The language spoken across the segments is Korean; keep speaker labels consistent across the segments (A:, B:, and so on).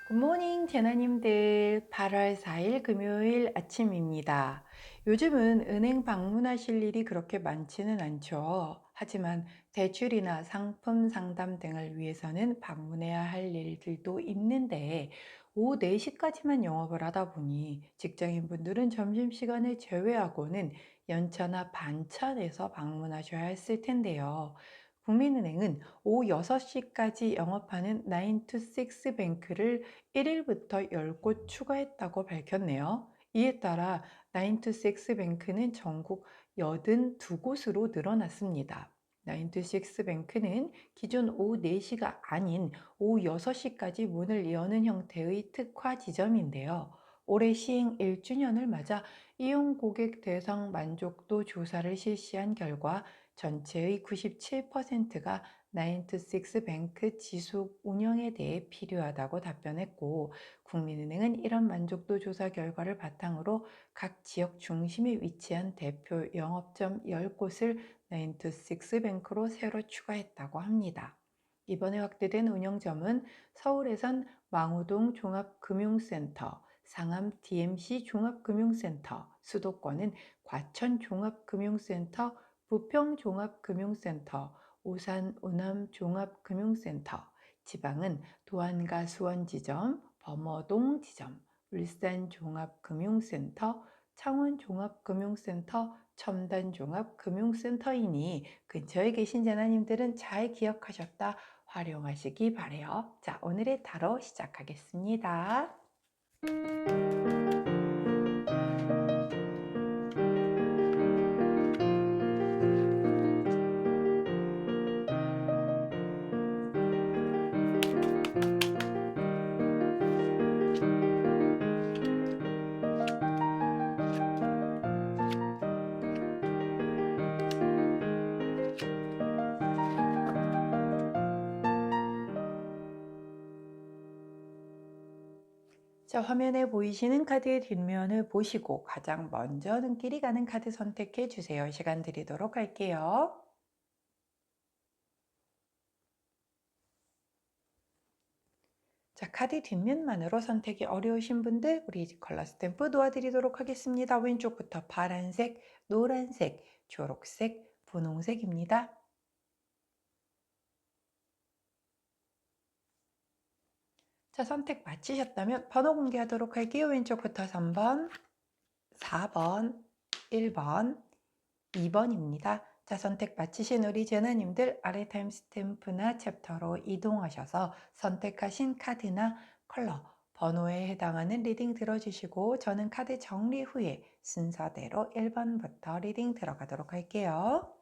A: 굿모닝 제나님들 8월 4일 금요일 아침입니다. 요즘은 은행 방문하실 일이 그렇게 많지는 않죠. 하지만 대출이나 상품 상담 등을 위해서는 방문해야 할 일들도 있는데 오후 4시까지만 영업을 하다 보니 직장인분들은 점심시간을 제외하고는 연차나 반차내서 방문하셔야 했을 텐데요. 국민은행은 오후 6시까지 영업하는 9 to 6 뱅크를 1일부터 10곳 추가했다고 밝혔네요. 이에 따라 9 to 6 뱅크는 전국 82곳으로 늘어났습니다. 9 to 6 뱅크는 기존 오후 4시가 아닌 오후 6시까지 문을 여는 형태의 특화 지점인데요. 올해 시행 1주년을 맞아 이용 고객 대상 만족도 조사를 실시한 결과 전체의 97%가 9 to 6 뱅크 지속 운영에 대해 필요하다고 답변했고, 국민은행은 이런 만족도 조사 결과를 바탕으로 각 지역 중심에 위치한 대표 영업점 10곳을 9 to 6 뱅크로 새로 추가했다고 합니다. 이번에 확대된 운영점은 서울에선 망우동 종합금융센터, 상암 DMC 종합금융센터, 수도권은 과천 종합금융센터, 부평 종합금융센터, 오산 오남 종합금융센터, 지방은 도안과 수원 지점, 범어동 지점, 울산 종합금융센터, 창원 종합금융센터, 첨단 종합금융센터이니 근처에 계신 재나님들은 잘 기억하셨다 활용하시기 바래요. 자, 오늘의 타로 시작하겠습니다. 자, 화면에 보이시는 카드의 뒷면을 보시고 가장 먼저 눈길이 가는 카드 선택해 주세요. 시간 드리도록 할게요. 자, 카드 뒷면만으로 선택이 어려우신 분들 우리 컬러 스탬프 도와드리도록 하겠습니다. 왼쪽부터 파란색, 노란색, 초록색, 분홍색입니다. 자, 선택 마치셨다면 번호 공개하도록 할게요. 왼쪽부터 3번, 4번, 1번, 2번입니다. 자, 선택 마치신 우리 제나님들 아래 타임스탬프나 챕터로 이동하셔서 선택하신 카드나 컬러, 번호에 해당하는 리딩 들어주시고 저는 카드 정리 후에 순서대로 1번부터 리딩 들어가도록 할게요.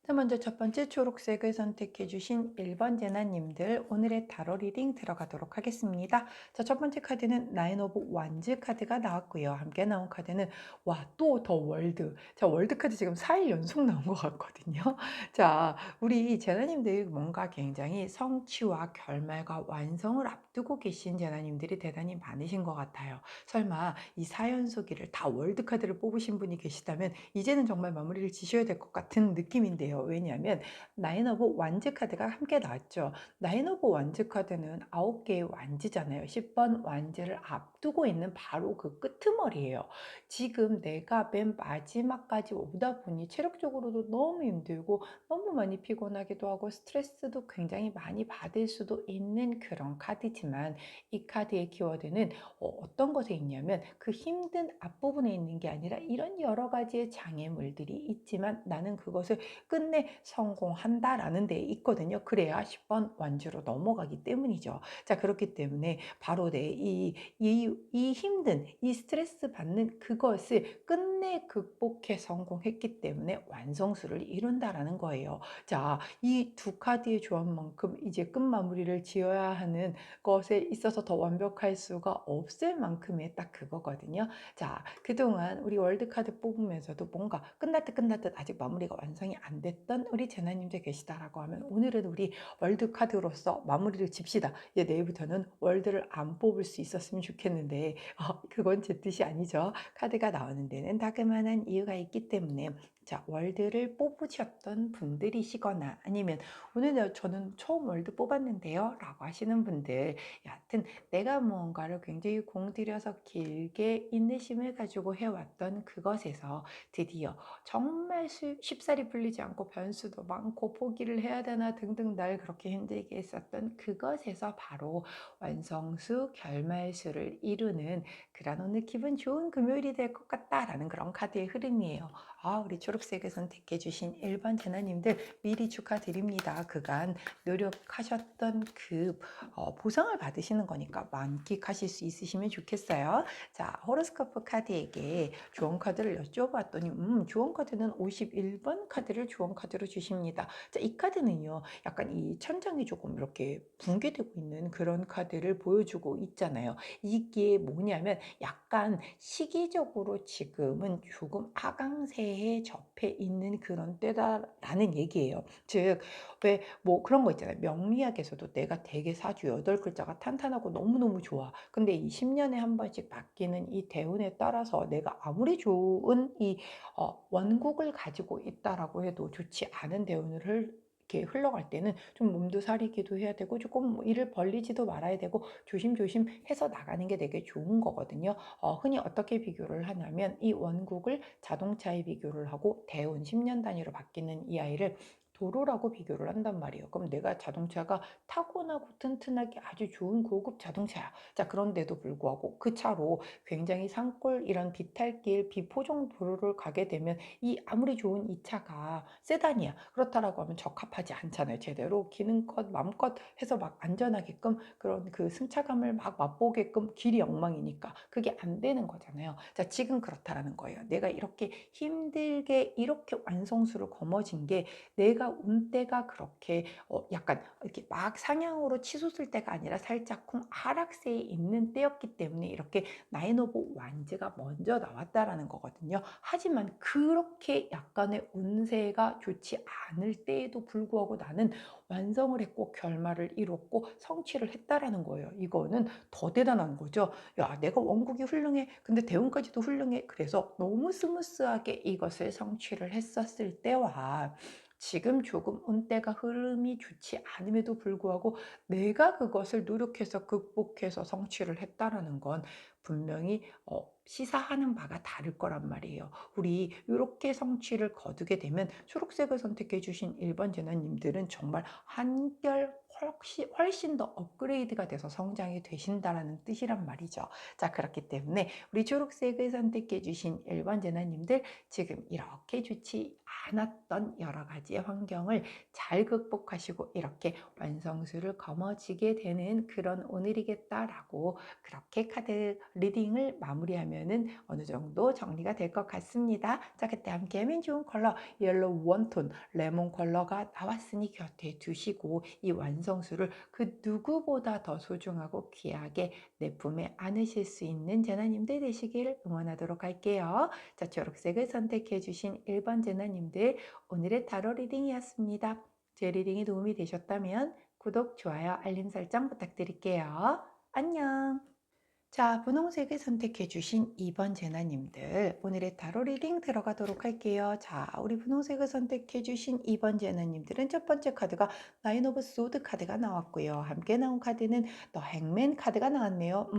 A: 자, 먼저 첫 번째 초록색을 선택해 주신 1번 제나님들 오늘의 타로 리딩 들어가도록 하겠습니다. 자, 첫 번째 카드는 나인 오브 완즈 카드가 나왔고요. 함께 나온 카드는 와, 또 더 월드. 자, 월드 카드 지금 4일 연속 나온 것 같거든요. 자, 우리 제나님들 뭔가 굉장히 성취와 결말과 완성을 앞두고 계신 제나님들이 대단히 많으신 것 같아요. 설마 이 4연속기를 다 월드 카드를 뽑으신 분이 계시다면 이제는 정말 마무리를 지셔야 될 것 같은 느낌인데요. 왜냐하면 나인 오브 완즈 카드가 함께 나왔죠. 나인 오브 완즈 카드는 9개의 완즈잖아요. 10번 완즈를 앞두고 있는 바로 그 끄트머리예요. 지금 내가 맨 마지막까지 오다 보니 체력적으로도 너무 힘들고 너무 많이 피곤하기도 하고 스트레스도 굉장히 많이 받을 수도 있는 그런 카드지만 이 카드의 키워드는 어떤 것에 있냐면 그 힘든 앞부분에 있는 게 아니라 이런 여러 가지의 장애물들이 있지만 나는 그것을 끝내 성공한다라는 데 있거든요. 그래야 10번 완주로 넘어가기 때문이죠. 자, 그렇기 때문에 바로 이 힘든 이 스트레스 받는 그것을 끝내 극복해 성공했기 때문에 완성수를 이룬다라는 거예요. 자, 이 두 카드의 조합만큼 이제 끝마무리를 지어야 하는 것에 있어서 더 완벽할 수가 없을 만큼의 딱 그거거든요. 자, 그동안 우리 월드카드 뽑으면서도 뭔가 끝날 듯 아직 마무리가 완성이 안 됐던 우리 재나님들 계시다라고 하면 오늘은 우리 월드카드로서 마무리를 집시다. 이제 내일부터는 월드를 안 뽑을 수 있었으면 좋겠는데 되는데 그건 제 뜻이 아니죠. 카드가 나오는 데는 다그마한 이유가 있기 때문에 자, 월드를 뽑으셨던 분들이시거나 아니면 오늘 저는 처음 월드 뽑았는데요 라고 하시는 분들, 여하튼 내가 무언가를 굉장히 공들여서 길게 인내심을 가지고 해왔던 그것에서 드디어 정말 쉽사리 풀리지 않고 변수도 많고 포기를 해야 되나 등등 날 그렇게 힘들게 했었던 그것에서 바로 완성수, 결말수를 이루는 그런 오늘 기분 좋은 금요일이 될 것 같다라는 그런 카드의 흐름이에요. 우리 초록색을 선택해 주신 1번 재나님들 미리 축하드립니다. 그간 노력하셨던 그 보상을 받으시는 거니까 만끽하실 수 있으시면 좋겠어요. 자, 호로스코프 카드에게 주원 카드를 여쭤봤더니 주원 카드는 51번 카드를 주원 카드로 주십니다. 자, 이 카드는요. 약간 이 천장이 조금 이렇게 붕괴되고 있는 그런 카드를 보여주고 있잖아요. 이게 뭐냐면 약간 시기적으로 지금은 조금 하강세에 접해 있는 그런 때다라는 얘기예요. 즉, 왜 뭐 그런 거 있잖아요. 명리학에서도 내가 되게 사주 8글자가 탄탄하고 너무너무 좋아. 근데 이 10년에 한 번씩 바뀌는 이 대운에 따라서 내가 아무리 좋은 이 원국을 가지고 있다라고 해도 좋지 않은 대운을 이렇게 흘러갈 때는 좀 몸도 사리기도 해야 되고 조금 뭐 일을 벌리지도 말아야 되고 조심조심 해서 나가는 게 되게 좋은 거거든요. 흔히 어떻게 비교를 하냐면 이 원국을 자동차에 비교를 하고 대운 10년 단위로 바뀌는 이 아이를 도로라고 비교를 한단 말이에요. 그럼 내가 자동차가 타고나고 튼튼하게 아주 좋은 고급 자동차야. 자, 그런데도 불구하고 그 차로 굉장히 산골 이런 비탈길 비포종 도로를 가게 되면 이 아무리 좋은 이 차가 세단이야. 그렇다라고 하면 적합하지 않잖아요. 제대로 기능껏 마음껏 해서 막 안전하게끔 그런 그 승차감을 막 맛보게끔 길이 엉망이니까 그게 안 되는 거잖아요. 자, 지금 그렇다라는 거예요. 내가 이렇게 힘들게 이렇게 완성수를 거머쥔 게 내가 운때가 그렇게 약간 이렇게 막 상향으로 치솟을 때가 아니라 살짝쿵 하락세에 있는 때였기 때문에 이렇게 나인 오브 완즈가 먼저 나왔다라는 거거든요. 하지만 그렇게 약간의 운세가 좋지 않을 때에도 불구하고 나는 완성을 했고 결말을 이뤘고 성취를 했다라는 거예요. 이거는 더 대단한 거죠. 야, 내가 원국이 훌륭해. 근데 대운까지도 훌륭해. 그래서 너무 스무스하게 이것을 성취를 했었을 때와 지금 조금 운때가 흐름이 좋지 않음에도 불구하고 내가 그것을 노력해서 극복해서 성취를 했다라는 건 분명히 시사하는 바가 다를 거란 말이에요. 우리 이렇게 성취를 거두게 되면 초록색을 선택해 주신 1번 재나님들은 정말 한결 훨씬 더 업그레이드가 돼서 성장이 되신다라는 뜻이란 말이죠. 자, 그렇기 때문에 우리 초록색을 선택해 주신 1번 재나님들 지금 이렇게 좋지 않았던 여러 가지의 환경을 잘 극복하시고 이렇게 완성수를 거머쥐게 되는 그런 오늘이겠다라고 그렇게 카드 리딩을 마무리하면은 어느 정도 정리가 될 것 같습니다. 자, 그때 함께하면 좋은 컬러 옐로우 원톤 레몬 컬러가 나왔으니 곁에 두시고 이 완성수를 그 누구보다 더 소중하고 귀하게 내 품에 안으실 수 있는 재나님들 되시길 응원하도록 할게요. 자, 초록색을 선택해 주신 1번 재나님들 오늘의 타로 리딩이었습니다. 제 리딩이 도움이 되셨다면 구독, 좋아요, 알림 설정 부탁드릴게요. 안녕. 자, 분홍색을 선택해 주신 2번 재나님들 오늘의 타로 리딩 들어가도록 할게요. 자, 우리 분홍색을 선택해 주신 2번 재나님들은 첫 번째 카드가 나인 오브 소드 카드가 나왔고요. 함께 나온 카드는 더 행맨 카드가 나왔네요.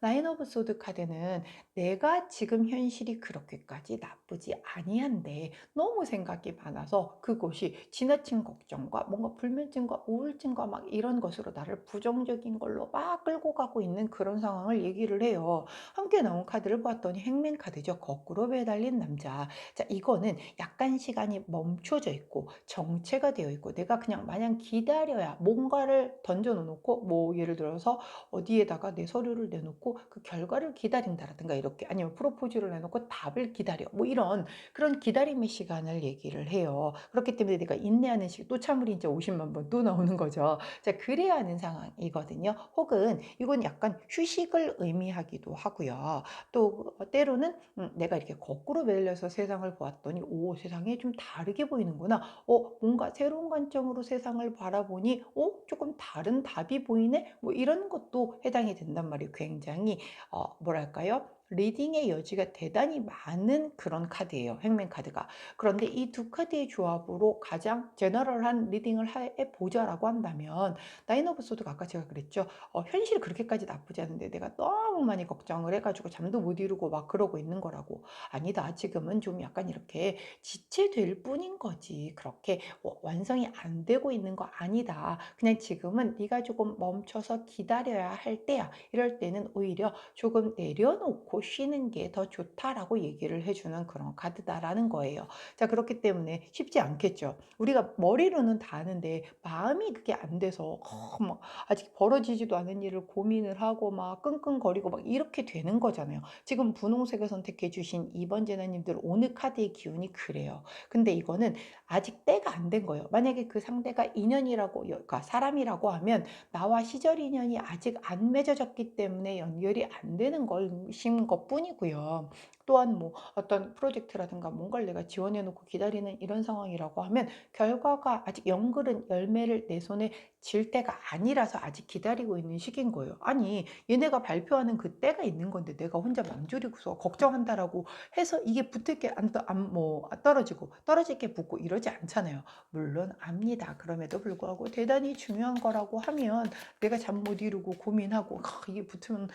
A: 나인 오브 소드 카드는 내가 지금 현실이 그렇게까지 나쁘지 아니한데 너무 생각이 많아서 그것이 지나친 걱정과 뭔가 불면증과 우울증과 막 이런 것으로 나를 부정적인 걸로 막 끌고 가고 있는 그런 상황을 얘기를 해요. 함께 나온 카드를 봤더니 행맨 카드죠. 거꾸로 매달린 남자. 자, 이거는 약간 시간이 멈춰져 있고 정체가 되어 있고 내가 그냥 마냥 기다려야 뭔가를 던져 놓고 뭐 예를 들어서 어디에다가 내 서류를 내놓고 그 결과를 기다린다라든가 이렇게 아니면 프로포즈를 해놓고 답을 기다려 뭐 이런 그런 기다림의 시간을 얘기를 해요. 그렇기 때문에 내가 인내하는 시간 또 참으리 이제 50만 번 또 나오는 거죠. 자, 그래야 하는 상황이거든요. 혹은 이건 약간 휴식을 의미하기도 하고요. 또 때로는 내가 이렇게 거꾸로 매달려서 세상을 보았더니 '오 세상이 좀 다르게 보이는구나. 뭔가 새로운 관점으로 세상을 바라보니 조금 다른 답이 보이네.' 뭐 이런 것도 해당이 된단 말이에요. 굉장히 뭐랄까요? 리딩의 여지가 대단히 많은 그런 카드예요, 행맨 카드가. 그런데 이 두 카드의 조합으로 가장 제너럴한 리딩을 해 보자라고 한다면 나인 오브 소드가 아까 제가 그랬죠. 현실이 그렇게까지 나쁘지 않은데 내가 너무 많이 걱정을 해 가지고 잠도 못 이루고 막 그러고 있는 거라고. "아니다. 지금은 좀 약간 이렇게 지체될 뿐인 거지. 그렇게 완성이 안 되고 있는 거 아니다. 그냥 지금은 네가 조금 멈춰서 기다려야 할 때야. 이럴 때는 오히려 조금 내려놓고 쉬는 게 더 좋다라고 얘기를 해주는 그런 카드다라는 거예요. 자, 그렇기 때문에 쉽지 않겠죠. 우리가 머리로는 다 아는데 마음이 그게 안 돼서 막 아직 벌어지지도 않은 일을 고민을 하고 막 끙끙거리고 막 이렇게 되는 거잖아요. 지금 분홍색을 선택해 주신 2번 제나님들 오늘 카드의 기운이 그래요. 근데 이거는 아직 때가 안 된 거예요. 만약에 그 상대가 인연이라고 그러니까 사람이라고 하면 나와 시절 인연이 아직 안 맺어졌기 때문에 연결이 안 되는 것인 것뿐이고요. 또한 뭐 어떤 프로젝트라든가 뭔가를 내가 지원해 놓고 기다리는 이런 상황이라고 하면 결과가 아직 연글은 열매를 내 손에 질 때가 아니라서 아직 기다리고 있는 시기인 거예요. 아니, 얘네가 발표하는 그 때가 있는 건데 내가 혼자 맘졸이고서 걱정한다라고 해서 이게 붙을 게 떨어지고 떨어질 게 붙고 이러지 않잖아요. 물론 압니다. 그럼에도 불구하고 대단히 중요한 거라고 하면 내가 잠 못 이루고 고민하고 이게 붙으면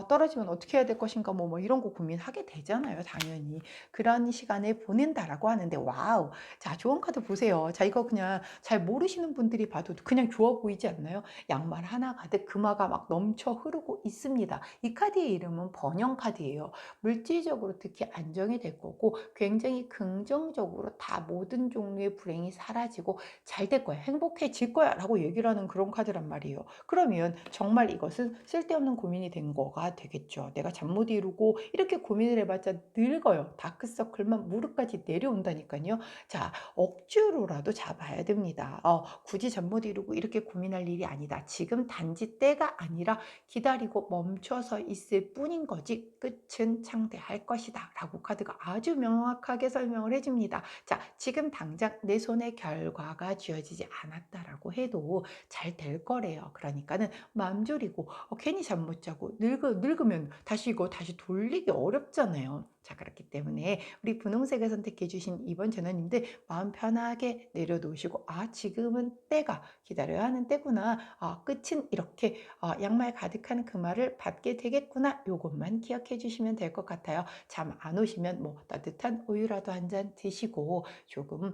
A: 떨어지면 어떻게 해야 될 것인가 뭐 이런 거 고민하게 되잖아요. 당연히. 그런 시간을 보낸다라고 하는데 와우. 자, 좋은 카드 보세요. 자, 이거 그냥 잘 모르시는 분들이 봐도 그냥 좋아 보이지 않나요? 양말 하나 가득 금화가 막 넘쳐 흐르고 있습니다. 이 카드의 이름은 번영 카드예요. 물질적으로 특히 안정이 될 거고 굉장히 긍정적으로 다 모든 종류의 불행이 사라지고 잘 될 거야. 행복해질 거야. 라고 얘기를 하는 그런 카드란 말이에요. 그러면 정말 이것은 쓸데없는 고민이 된 거가 되겠죠. 내가 잠 못 이루고 이렇게 고민을 해봤자 늙어요. 다크서클만 무릎까지 내려온다니까요. 자, 억지로라도 잡아야 됩니다. 굳이 잠 못 이루고 이렇게 고민할 일이 아니다. 지금 단지 때가 아니라 기다리고 멈춰서 있을 뿐인 거지 끝은 창대할 것이다. 라고 카드가 아주 명확하게 설명을 해줍니다. 자, 지금 당장 내 손에 결과가 쥐어지지 않았다라고 해도 잘 될 거래요. 그러니까는 마음 졸이고 괜히 잠 못 자고 늙으면 다시 이거 다시 돌리기 어렵잖아요. 자, 그렇기 때문에 우리 분홍색을 선택해 주신 이번 전원님들 마음 편하게 내려놓으시고 지금은 때가 기다려야 하는 때구나. 끝은 이렇게 양말 가득한 그 말을 받게 되겠구나. 요것만 기억해 주시면 될 것 같아요. 잠 안 오시면 뭐 따뜻한 우유라도 한 잔 드시고 조금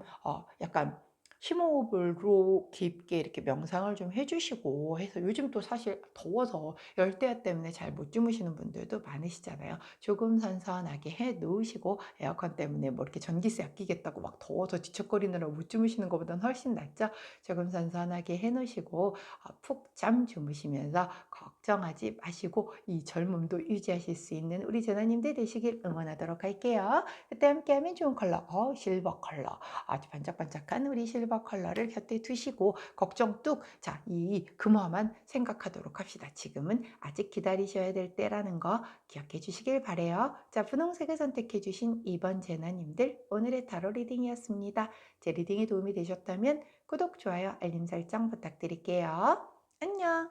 A: 약간 심호흡으로 깊게 이렇게 명상을 좀 해주시고 해서 요즘 또 사실 더워서 열대야 때문에 잘 못 주무시는 분들도 많으시잖아요. 조금 선선하게 해 놓으시고 에어컨 때문에 뭐 이렇게 전기세 아끼겠다고 막 더워서 지척거리느라 못 주무시는 것보다는 훨씬 낫죠. 조금 선선하게 해 놓으시고 푹 잠 주무시면서 걱정하지 마시고 이 젊음도 유지하실 수 있는 우리 전화님들 되시길 응원하도록 할게요. 그때 함께하면 좋은 컬러 실버 컬러 아주 반짝반짝한 우리 실버 컬러를 곁에 두시고 걱정 뚝. 자, 이 금화만 생각하도록 합시다. 지금은 아직 기다리셔야 될 때라는 거 기억해 주시길 바래요. 자, 분홍색을 선택해 주신 2번 제나님들 오늘의 타로 리딩이었습니다. 제 리딩에 도움이 되셨다면 구독, 좋아요, 알림 설정 부탁드릴게요. 안녕.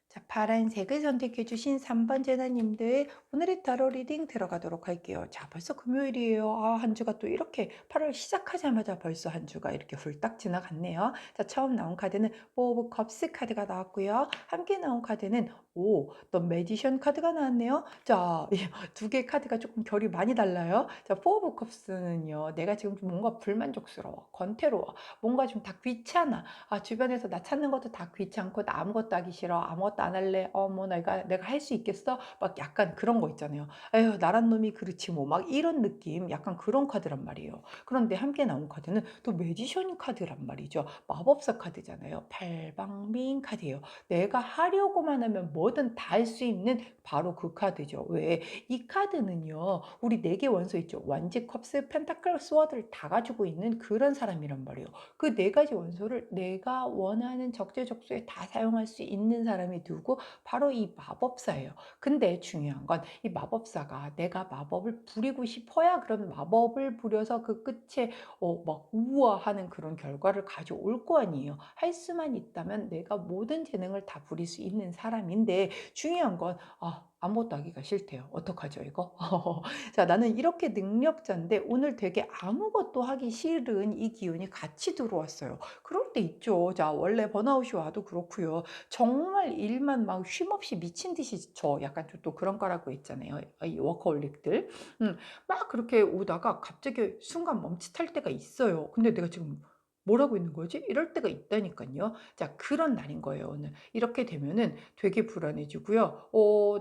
A: 자, 파란색을 선택해 주신 3번 제나님들 오늘의 타로 리딩 들어가도록 할게요. 자, 벌써 금요일이에요. 한 주가 또 이렇게 8월 시작하자마자 벌써 한 주가 이렇게 훌딱 지나갔네요. 자, 처음 나온 카드는 포 오브 컵스 카드가 나왔고요. 함께 나온 카드는 더 매지션 카드가 나왔네요. 자, 두 개의 카드가 조금 결이 많이 달라요. 자, 포 오브 컵스는요. 내가 지금 좀 뭔가 불만족스러워, 권태로워, 뭔가 좀 다 귀찮아. 주변에서 나 찾는 것도 다 귀찮고 나 아무것도 하기 싫어. 아무것도 안 할래. 뭐 내가 할 수 있겠어? 막 약간 그런 거 있잖아요. 에휴, 나란 놈이 그렇지 뭐. 막 이런 느낌. 약간 그런 카드란 말이에요. 그런데 함께 나온 카드는 또 매지션 카드란 말이죠. 마법사 카드잖아요. 팔방민 카드예요. 내가 하려고만 하면 뭐든 다 할 수 있는 바로 그 카드죠. 왜? 이 카드는요. 우리 4개 원소 있죠. 완지, 컵스, 펜타클, 스워드를 다 가지고 있는 그런 사람이란 말이에요. 그 4가지 원소를 내가 원하는 적재적소에 다 사용할 수 있는 사람이 누구? 바로 이 마법사예요. 근데 중요한 건 이 마법사가 내가 마법을 부리고 싶어야 그런 마법을 부려서 그 끝에 막 우아하는 그런 결과를 가져올 거 아니에요. 할 수만 있다면 내가 모든 재능을 다 부릴 수 있는 사람인데 중요한 건 아무것도 하기가 싫대요. 어떡하죠 이거? 자, 나는 이렇게 능력자인데 오늘 되게 아무것도 하기 싫은 이 기운이 같이 들어왔어요. 그럴 때 있죠. 자, 원래 번아웃이 와도 그렇고요. 정말 일만 막 쉼없이 미친 듯이 약간 또 그런 거라고 있잖아요. 이 워커홀릭들. 막 그렇게 오다가 갑자기 순간 멈칫할 때가 있어요. 근데 내가 지금 뭘 하고 있는 거지? 이럴 때가 있다니까요. 자, 그런 날인 거예요, 오늘. 이렇게 되면은 되게 불안해지고요.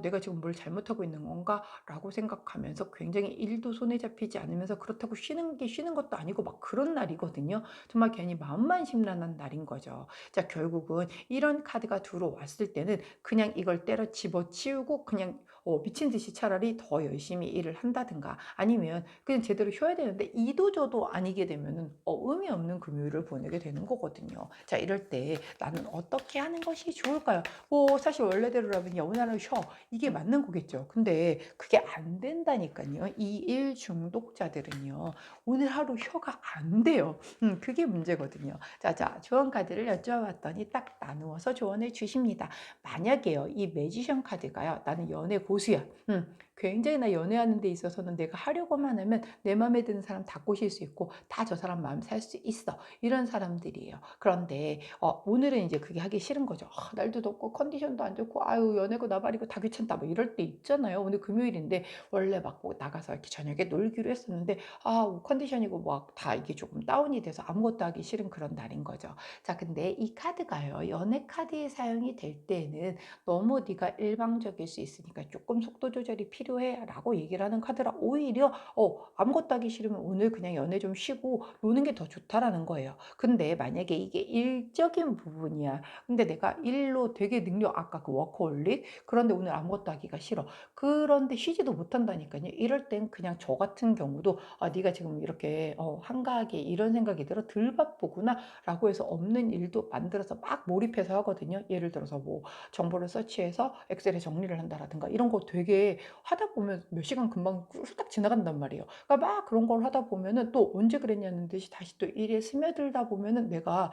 A: '내가 지금 뭘 잘못하고 있는 건가?'라고 생각하면서 굉장히 일도 손에 잡히지 않으면서 그렇다고 쉬는 게 쉬는 것도 아니고 막 그런 날이거든요. 정말 괜히 마음만 심란한 날인 거죠. 자, 결국은 이런 카드가 들어왔을 때는 그냥 이걸 때려 집어치우고 그냥 미친 듯이 차라리 더 열심히 일을 한다든가 아니면 그냥 제대로 쉬어야 되는데 이도 저도 아니게 되면은 의미 없는 금요일을 보내게 되는 거거든요. 자, 이럴 때 나는 어떻게 하는 것이 좋을까요? 사실 원래대로라면 오늘 하루 쉬어. 이게 맞는 거겠죠. 근데 그게 안 된다니까요. 이 일 중독자들은요. 오늘 하루 쉬어가 안 돼요. 그게 문제거든요. 자, 조언 카드를 여쭤봤더니 딱 나누어서 조언을 주십니다. 만약에요, 이 매지션 카드가요, 나는 연애 고수야. 굉장히 나 연애하는 데 있어서는 내가 하려고만 하면 내 마음에 드는 사람 다 꼬실 수 있고 다 저 사람 마음 살 수 있어. 이런 사람들이에요. 그런데 오늘은 이제 그게 하기 싫은 거죠. 날도 덥고 컨디션도 안 좋고 아유 연애고 나발이고 다 귀찮다 뭐 이럴 때 있잖아요. 오늘 금요일인데 원래 막뭐 나가서 이렇게 저녁에 놀기로 했었는데 컨디션이고 막 다 이게 조금 다운이 돼서 아무것도 하기 싫은 그런 날인 거죠. 자, 근데 이 카드가요, 연애 카드에 사용이 될 때는 너무 네가 일방적일 수 있으니까 조금 속도 조절이 필요해라고 얘기를 하는 카드라 오히려 아무것도 하기 싫으면 오늘 그냥 연애 좀 쉬고 노는 게 더 좋다라는 거예요. 근데 만약에 이게 일적인 부분이야. 근데 내가 일로 되게 아까 그 워커홀릭 그런데 오늘 아무것도 하기가 싫어. 그런데 쉬지도 못한다니까요. 이럴 땐 그냥 저 같은 경우도 네가 지금 이렇게 한가하게 이런 생각이 들어 덜 바쁘구나라고 해서 없는 일도 만들어서 막 몰입해서 하거든요. 예를 들어서 뭐 정보를 서치해서 엑셀에 정리를 한다라든가 이런 거 되게 하다 보면 몇 시간 금방 후딱 지나간단 말이에요. 그러니까 막 그런 걸 하다 보면은 또 언제 그랬냐는 듯이 다시 또 일에 스며들다 보면은 내가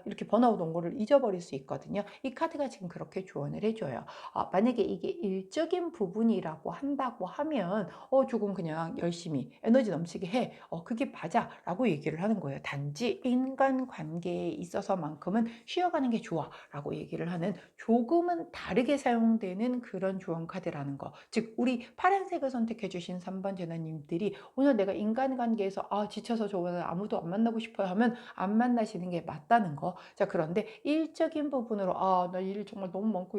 A: 이렇게 번아웃 온 거를 잊어버릴 수 있거든요. 이 카드가 지금 그렇게 조언을 해줘요. 만약에 이게 일적인 부분이라고 한다고 하면 조금 그냥 열심히 에너지 넘치게 해. 그게 맞아라고 얘기를 하는 거예요. 단지 인간관계에 있어서만큼은 쉬어가는 게 좋아라고 얘기를 하는 조금은 다르게 사용되는 그런 조언 카드라는 거. 즉 우리 파란색을 선택해 주신 3번 제나님들이 오늘 내가 인간관계에서 지쳐서 저는 아무도 안 만나고 싶어요 하면 안 만나시는 게 맞다는 거. 자, 그런데 일적인 부분으로 나 일 정말 너무 많고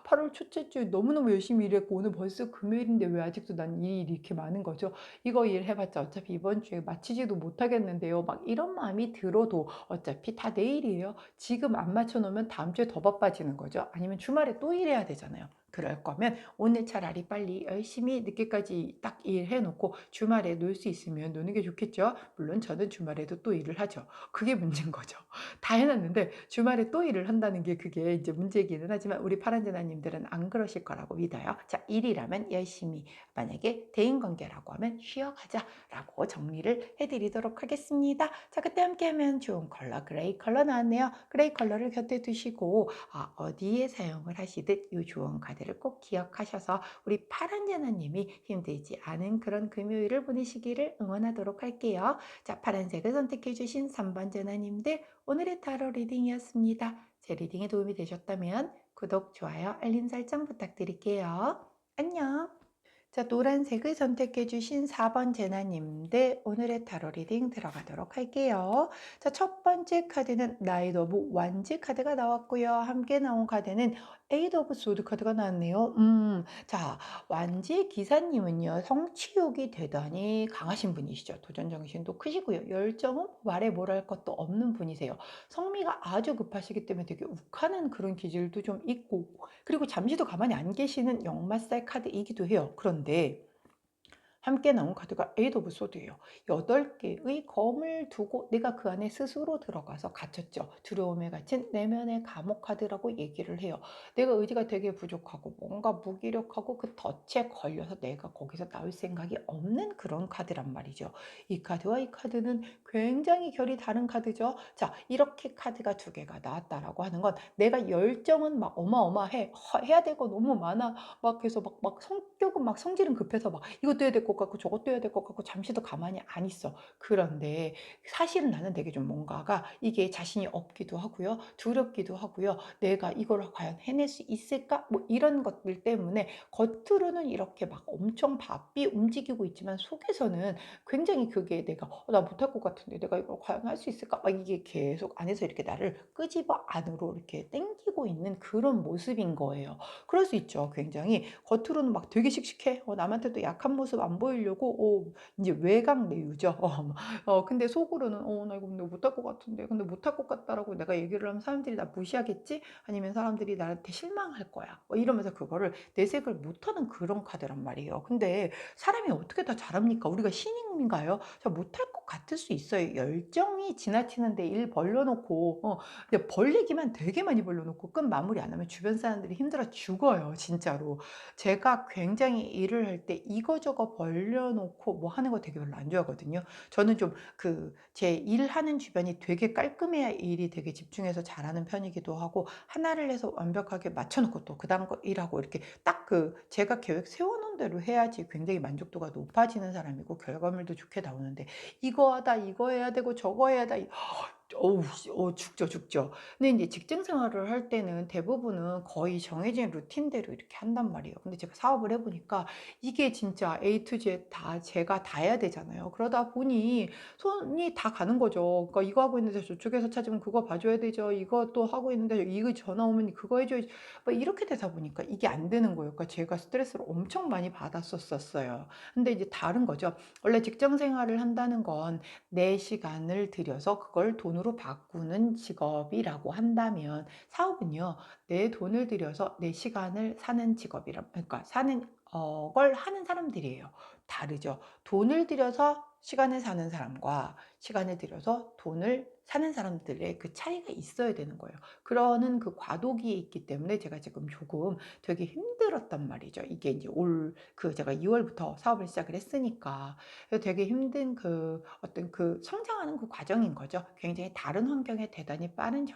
A: 8월 첫째 주 너무너무 열심히 일했고 오늘 벌써 금요일인데 왜 아직도 난 일이 이렇게 많은 거죠? 이거 일 해봤자 어차피 이번 주에 마치지도 못하겠는데요. 막 이런 마음이 들어도 어차피 다 내일이에요. 지금 안 맞춰 놓으면 다음 주에 더 바빠지는 거죠. 아니면 주말에 또 일해야 되잖아요. 그럴 거면 오늘 차라리 빨리 열심히 늦게까지 딱 일해 놓고 주말에 놀 수 있으면 노는 게 좋겠죠. 물론 저는 주말에도 또 일을 하죠. 그게 문제인 거죠. 다 해놨는데 주말에 또 일을 한다는 게 그게 이제 문제이기는 하지만 우리 파란제나님들은 안 그러실 거라고 믿어요. 자, 일이라면 열심히, 만약에 대인관계라고 하면 쉬어가자라고 정리를 해드리도록 하겠습니다. 자, 그때 함께하면 좋은 컬러 그레이 컬러 나왔네요. 그레이 컬러를 곁에 두시고 어디에 사용을 하시듯 이 좋은 카드를 꼭 기억하셔서 우리 파란제나님이 힘들지 않은 그런 금요일을 보내시기를 응원하도록 할게요. 자, 파란색을 선택해 주신 3번 제나님들 오늘의 타로 리딩이었습니다. 제 리딩에 도움이 되셨다면 구독, 좋아요, 알림 설정 부탁드릴게요. 안녕. 자, 노란색을 선택해 주신 4번 제나님들 오늘의 타로 리딩 들어가도록 할게요. 자, 첫 번째 카드는 나이트 오브 완즈 카드가 나왔고요. 함께 나온 카드는 에이트 오브 소드 카드가 나왔네요. 자, 완즈 기사님은요, 성취욕이 대단히 강하신 분이시죠. 도전 정신도 크시고요. 열정은 말해 뭐랄 것도 없는 분이세요. 성미가 아주 급하시기 때문에 되게 욱하는 그런 기질도 좀 있고, 그리고 잠시도 가만히 안 계시는 역마살 카드이기도 해요. 그런데 함께 나온 카드가 에이드 오브 소드예요. 8개의 검을 두고 내가 그 안에 스스로 들어가서 갇혔죠. 두려움에 갇힌 내면의 감옥 카드라고 얘기를 해요. 내가 의지가 되게 부족하고 뭔가 무기력하고 그 덫에 걸려서 내가 거기서 나올 생각이 없는 그런 카드란 말이죠. 이 카드와 이 카드는 굉장히 결이 다른 카드죠. 자, 이렇게 카드가 두 개가 나왔다라고 하는 건 내가 열정은 막 어마어마해. 해야 될 거 너무 많아. 막 그래서 막 성격은 막 성질은 급해서 막 이것도 해야 될 것 같고 저것도 해야 될 것 같고 잠시도 가만히 안 있어. 그런데 사실은 나는 되게 좀 뭔가가 이게 자신이 없기도 하고요. 두렵기도 하고요. 내가 이걸 과연 해낼 수 있을까? 뭐 이런 것들 때문에 겉으로는 이렇게 막 엄청 바삐 움직이고 있지만 속에서는 굉장히 그게 내가 나 못할 것 같은데 내가 이걸 과연 할 수 있을까? 막 이게 계속 안에서 이렇게 나를 끄집어 안으로 이렇게 당기고 있는 그런 모습인 거예요. 그럴 수 있죠. 굉장히 겉으로는 막 되게 씩씩해. 남한테도 약한 모습 안 보이려고 인제 외강 내유죠. 근데 속으로는 '나 이거 근데 못할 것 같은데. 근데 못할 것 같다.'라고 내가 얘기를 하면 '사람들이 나 무시하겠지? 아니면 사람들이 나한테 실망할 거야.' 이러면서 그거를 내색을 못하는 그런 카드란 말이에요. 근데 사람이 어떻게 다 잘합니까? 우리가 신인가요? 못할 것 같을 수 있어요. 열정이 지나치는데 일 벌려 놓고 근데 벌리기만 되게 많이 벌려 놓고 끝 마무리 안 하면 주변 사람들이 힘들어 죽어요 진짜로. 제가 굉장히 일을 할 때 이거저거 벌려 놓고 뭐 하는 거 되게 별로 안 좋아하거든요. 저는 좀 제 일하는 주변이 되게 깔끔해야 일이 되게 집중해서 잘하는 편이기도 하고 하나를 해서 완벽하게 맞춰 놓고 또 그다음 거 일하고 이렇게 딱 제가 계획 세워 놓은 대로 해야지 굉장히 만족도가 높아지는 사람이고 결과물도 좋게 나오는데 이거 하다 이거 해야 되고 저거 해야 다 어우 죽죠, 죽죠. 근데 인제 직장 생활을 할 때는 대부분은 거의 정해진 루틴대로 이렇게 한단 말이에요. 근데 제가 사업을 해 보니까 이게 진짜 A to Z 다 제가 다 해야 되잖아요. 그러다 보니 손이 다 가는 거죠. 그러니까 이거 하고 있는데 저쪽에서 찾으면 그거 봐 줘야 되죠. 이것도 하고 있는데 이거 전화 오면 그거 해 줘야지. 막 이렇게 되다 보니까 이게 안 되는 거예요. 그러니까 제가 스트레스를 엄청 많이 받았었어요. 근데 이제 다른 거죠. 원래 직장 생활을 한다는 건 내 시간을 들여서 그걸 돈으로 바꾸는 직업이라고 한다면 사업은요. 내 돈을 들여서 내 시간을 사는 직업이라 그러니까 사는 걸 하는 사람들이에요. 다르죠. 돈을 들여서 시간을 사는 사람과 시간을 들여서 돈을 사는 사람들의 그 차이가 있어야 되는 거예요. 그러는 그 과도기에 있기 때문에 제가 지금 조금 되게 힘들었단 말이죠. 이게 이제 제가 2 월부터 사업을 시작을 했으니까. 그래서 되게 힘든 어떤 성장하는 그 과정인 거죠. 굉장히 다른 환경에 대단히 빠른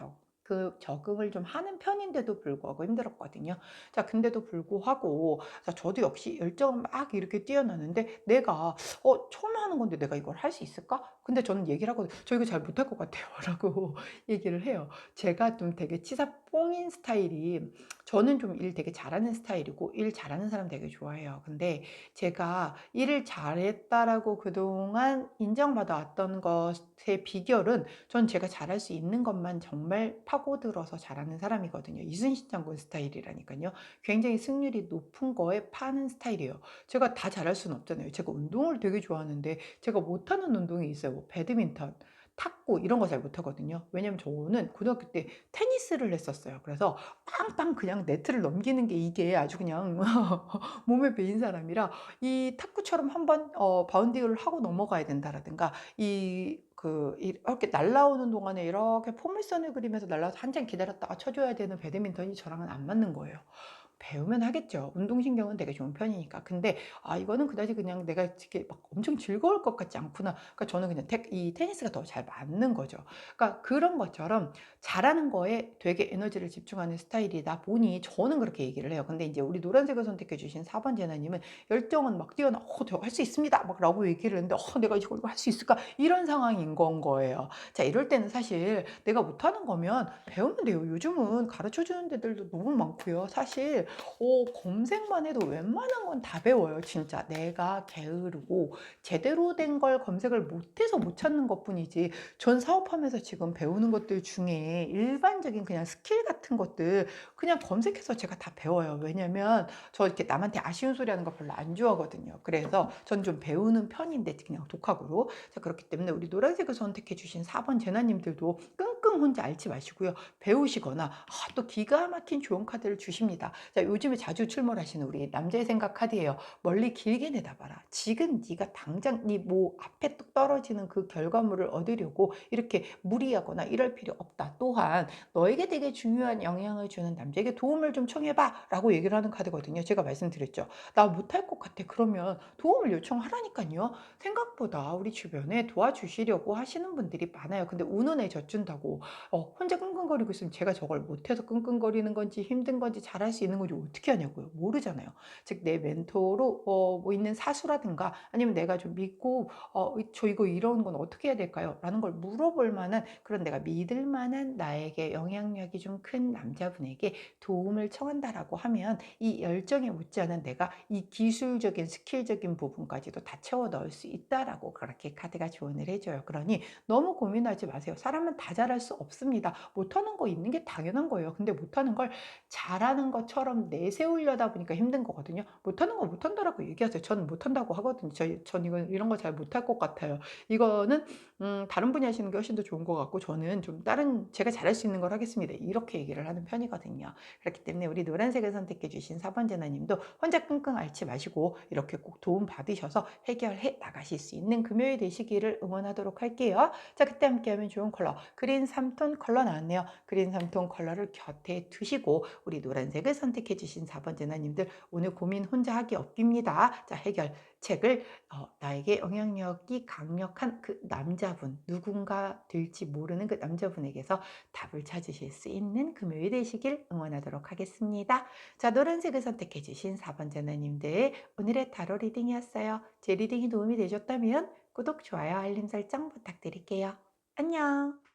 A: 적응을 좀 하는 편인데도 불구하고 힘들었거든요. 자, 근데도 불구하고 자 저도 역시 열정은 막 이렇게 뛰어나는데 내가 처음 하는 건데 '내가 이걸 할 수 있을까?' 근데 저는 얘기를 하거든요. "저 이거 잘 못할 것 같아요." 라고 얘기를 해요. 제가 좀 되게 치사뽕인 스타일이 저는 좀 일 되게 잘하는 스타일이고 일 잘하는 사람 되게 좋아해요. 근데 제가 '일을 잘했다.'라고 그동안 인정받아 왔던 것의 비결은 전 제가 잘할 수 있는 것만 정말 파고들어서 잘하는 사람이거든요. 이순신 장군 스타일이라니깐요. 굉장히 승률이 높은 거에 파는 스타일이에요. 제가 다 잘할 수는 없잖아요. 제가 운동을 되게 좋아하는데 제가 못하는 운동이 있어요. 뭐 배드민턴, 탁구 이런 거 잘 못하거든요. 왜냐면 저는 고등학교 때 테니스를 했었어요. 그래서 빵빵 그냥 네트를 넘기는 게 이게 아주 그냥 몸에 배인 사람이라 이 탁구처럼 한번 바운딩을 하고 넘어가야 된다라든가 이렇게 날아오는 동안에 이렇게 포물선을 그리면서 날아와서 한참 기다렸다가 쳐 줘야 되는 배드민턴이 저랑은 안 맞는 거예요. 배우면 하겠죠. 운동신경은 되게 좋은 편이니까. 근데 이거는 그다지 그냥 내가 이렇게 막 엄청 즐거울 것 같지 않구나. 그러니까 저는 그냥 이 테니스가 더 잘 맞는 거죠. 그러니까 그런 것처럼 잘하는 거에 되게 에너지를 집중하는 스타일이다 보니 저는 그렇게 얘기를 해요. 근데 이제 우리 노란색을 선택해 주신 4번 제나님은 열정은 막 뛰어나 저 할 수 있습니다." 막 라고 얘기를 했는데 내가 이걸 할 수 있을까?' 이런 상황인 건 거예요. 자, 이럴 때는 사실 내가 못하는 거면 배우면 돼요. 요즘은 가르쳐 주는 데들도 너무 많고요. 사실 검색만 해도 웬만한 건 다 배워요 진짜. 내가 게으르고 제대로 된 걸 검색을 못해서 못 찾는 것뿐이지 전 사업하면서 지금 배우는 것들 중에 일반적인 그냥 스킬 같은 것들 그냥 검색해서 제가 다 배워요. 왜냐면 저 이렇게 남한테 아쉬운 소리 하는 거 별로 안 좋아하거든요. 그래서 전 좀 배우는 편인데 그냥 독학으로. 자, 그렇기 때문에 우리 노란색을 선택해 주신 4번 제나님들도 끙끙 혼자 앓지 마시고요. 배우시거나 또 기가 막힌 좋은 카드를 주십니다. 자, 요즘에 자주 출몰하시는 우리 남자의 생각 카드예요. 멀리 길게 내다봐라. 지금 네가 당장 네 뭐 앞에 뚝 떨어지는 그 결과물을 얻으려고 이렇게 무리하거나 이럴 필요 없다. 또한 너에게 되게 중요한 영향을 주는 남자에게 도움을 좀 청해봐 라고 얘기를 하는 카드거든요. 제가 말씀드렸죠. 나 못할 것 같아. 그러면 도움을 요청하라니까요. 생각보다 우리 주변에 도와주시려고 하시는 분들이 많아요. 근데 운운에 젖준다고 혼자 끙끙거리고 있으면 제가 저걸 못해서 끙끙거리는 건지 힘든 건지 잘할 수 있는 건지 어떻게 하냐고요. 모르잖아요. 즉 내 멘토로 뭐 있는 사수라든가 아니면 내가 좀 믿고 저 이거 이런 건 어떻게 해야 될까요? 라는 걸 물어볼 만한 그런 내가 믿을 만한 나에게 영향력이 좀 큰 남자분에게 도움을 청한다라고 하면 이 열정에 못지않은 내가 이 기술적인 스킬적인 부분까지도 다 채워 넣을 수 있다라고 그렇게 카드가 조언을 해줘요. 그러니 너무 고민하지 마세요. 사람은 다 잘할 수 없습니다. 못하는 거 있는 게 당연한 거예요. 근데 못하는 걸 잘하는 것처럼 내세우려다 보니까 힘든 거거든요. 못하는 거 못한다라고 얘기하세요. 저는 못한다고 하거든요. 전 이런 거 잘 못할 것 같아요. 이거는 다른 분이 하시는 게 훨씬 더 좋은 것 같고 저는 좀 다른 제가 잘할 수 있는 걸 하겠습니다. 이렇게 얘기를 하는 편이거든요. 그렇기 때문에 우리 노란색을 선택해 주신 4번 제나님도 혼자 끙끙 앓지 마시고 이렇게 꼭 도움 받으셔서 해결해 나가실 수 있는 금요일 되시기를 응원하도록 할게요. 자, 그때 함께하면 좋은 컬러 그린 3톤 컬러 나왔네요. 그린 3톤 컬러를 곁에 두시고 우리 노란색을 선택해 주신 4번 제나님들 오늘 고민 혼자 하기 없깁니다. 자, 해결책을 나에게 영향력이 강력한 그 남자분 누군가 될지 모르는 그 남자분에게서 답을 찾으실 수 있는 금요일 되시길 응원하도록 하겠습니다. 자, 노란색을 선택해 주신 4번 제나님들 오늘의 타로 리딩이었어요. 제 리딩이 도움이 되셨다면 구독, 좋아요, 알림 설정 부탁드릴게요. 안녕.